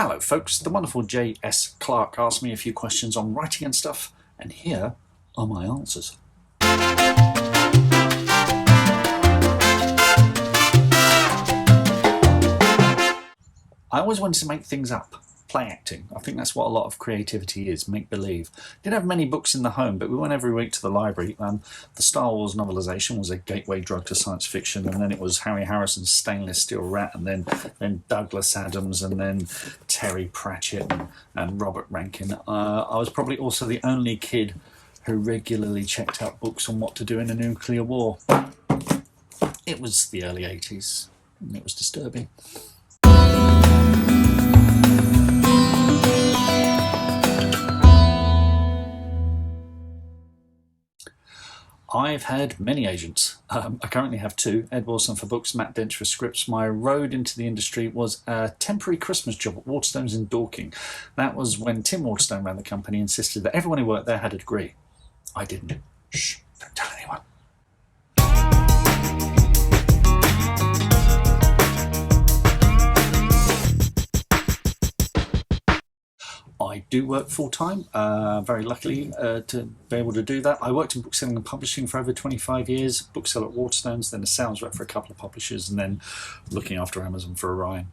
Hello folks, the wonderful JS Clerk asked me a few questions on writing and stuff, and here are my answers. I always wanted to make things up, play acting. I think that's what a lot of creativity is, make believe. Didn't have many books in the home, but we went every week to the library. The Star Wars novelisation was a gateway drug to science fiction, and then it was Harry Harrison's Stainless Steel Rat, and then Douglas Adams, and then Terry Pratchett and Robert Rankin. I was probably also the only kid who regularly checked out books on what to do in a nuclear war. It was the early 80s, and it was disturbing. I've had many agents. I currently have two, Ed Wilson for books, Matt Dench for scripts. My road into the industry was a temporary Christmas job at Waterstones in Dorking. That was when Tim Waterstone ran the company, insisted that everyone who worked there had a degree. I didn't. Shh, don't tell anyone. I do work full-time, very luckily to be able to do that. I worked in bookselling and publishing for over 25 years, bookseller at Waterstones, then a sales rep for a couple of publishers, and then looking after Amazon for Orion.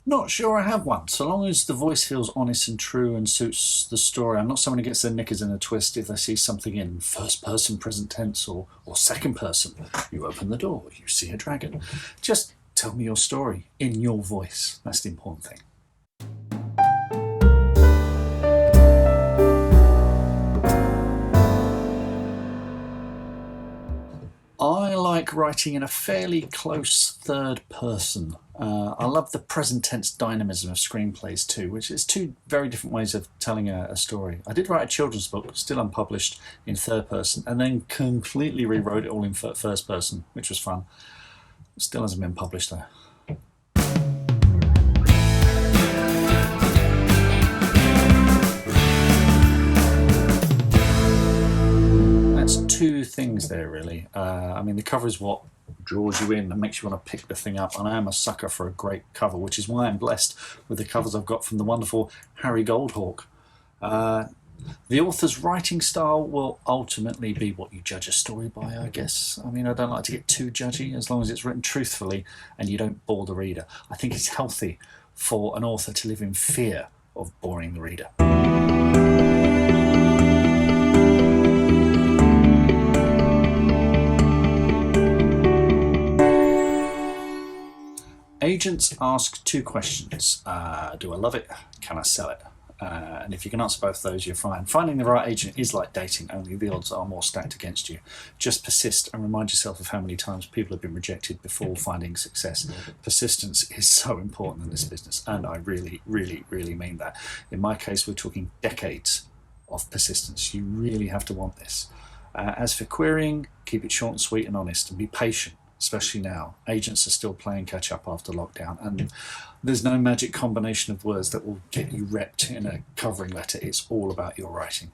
Not sure I have one, so long as the voice feels honest and true and suits the story. I'm not someone who gets their knickers in a twist if they see something in first person, present tense, or second person. You open the door, you see a dragon. Just tell me your story in your voice. That's the important thing. I like writing in a fairly close third person. I love the present tense dynamism of screenplays too, which is two very different ways of telling a story. I did write a children's book, still unpublished, in third person, and then completely rewrote it all in first person, which was fun. Still hasn't been published though. Two things there really. I mean, the cover is what draws you in and makes you want to pick the thing up, and I am a sucker for a great cover, which is why I'm blessed with the covers I've got from the wonderful Harry Goldhawk. The author's writing style will ultimately be what you judge a story by, I guess. I mean, I don't like to get too judgy, as long as it's written truthfully and you don't bore the reader. I think it's healthy for an author to live in fear of boring the reader. Agents ask two questions. Do I love it? Can I sell it? And if you can answer both those, you're fine. Finding the right agent is like dating, only the odds are more stacked against you. Just persist and remind yourself of how many times people have been rejected before finding success. Persistence is so important in this business, and I really, really, really mean that. In my case, we're talking decades of persistence. You really have to want this. As for querying, keep it short and sweet and honest, and be patient. Especially now, agents are still playing catch up after lockdown, and there's no magic combination of words that will get you repped in a covering letter. It's all about your writing.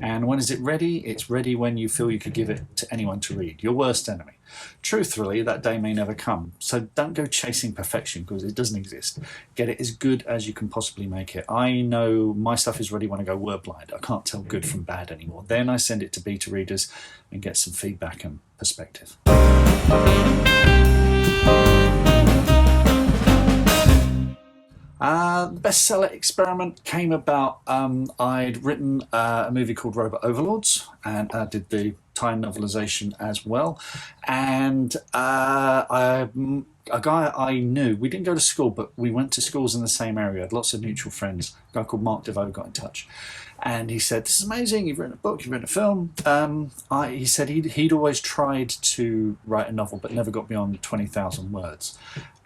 And when is it ready? It's ready when you feel you could give it to anyone to read, your worst enemy. Truthfully, that day may never come, so don't go chasing perfection because it doesn't exist. Get it as good as you can possibly make it. I know my stuff is ready when I go word blind. I can't tell good from bad anymore. Then I send it to beta readers and get some feedback and perspective. The bestseller experiment came about. I'd written a movie called Robot Overlords, and I did the Thai novelisation as well. And a guy I knew, we didn't go to school, but we went to schools in the same area, had lots of mutual friends. A guy called Mark DeVoe got in touch. And he said, "This is amazing, you've written a book, you've written a film." He said he'd always tried to write a novel, but never got beyond 20,000 words.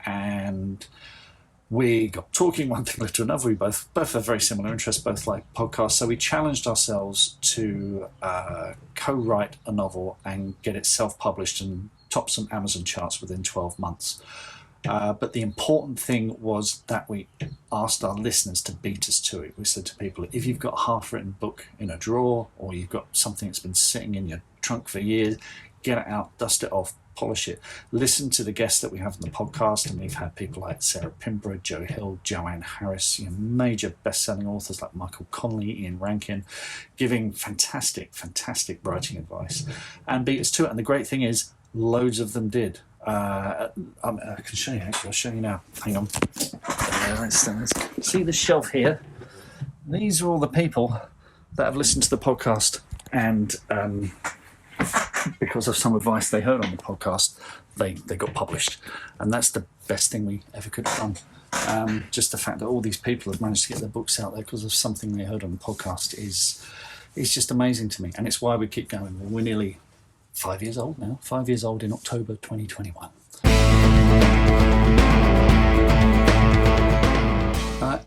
And we got talking, one thing led to another. We both have very similar interests, both like podcasts. So we challenged ourselves to co-write a novel and get it self-published and top some Amazon charts within 12 months. But the important thing was that we asked our listeners to beat us to it. We said to people, if you've got a half-written book in a drawer, or you've got something that's been sitting in your trunk for years, get it out, dust it off, polish it. Listen to the guests that we have on the podcast, and we've had people like Sarah Pinborough, Joe Hill, Joanne Harris, major best-selling authors like Michael Connolly, Ian Rankin, giving fantastic writing advice, and beat us to it. And the great thing is, loads of them did. I can show you, actually. I'll show you now. Hang on. Let's see the shelf here. These are all the people that have listened to the podcast, and because of some advice they heard on the podcast, they got published. And that's the best thing we ever could have done. Just the fact that all these people have managed to get their books out there because of something they heard on the podcast is just amazing to me. And it's why we keep going. We're nearly 5 years old now. 5 years old in October 2021.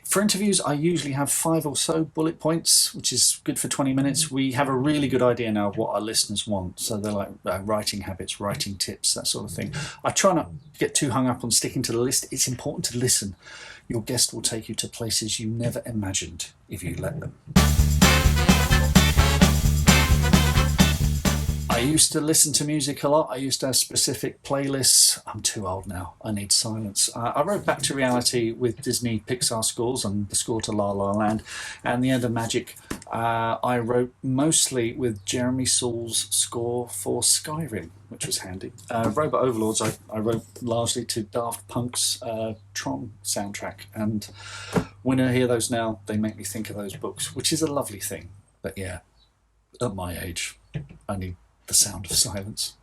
For interviews, I usually have 5 or so bullet points, which is good for 20 minutes. We have a really good idea now of what our listeners want. So they're like writing habits, writing tips, that sort of thing. I try not to get too hung up on sticking to the list. It's important to listen. Your guest will take you to places you never imagined if you let them. I used to listen to music a lot. I used to have specific playlists. I'm too old now. I need silence. I wrote Back to Reality with Disney Pixar scores and the score to La La Land and The End of Magic. I wrote mostly with Jeremy Soule's score for Skyrim, which was handy. Robot Overlords, I wrote largely to Daft Punk's Tron soundtrack. And when I hear those now, they make me think of those books, which is a lovely thing. But yeah, at my age, I need the sound of silence.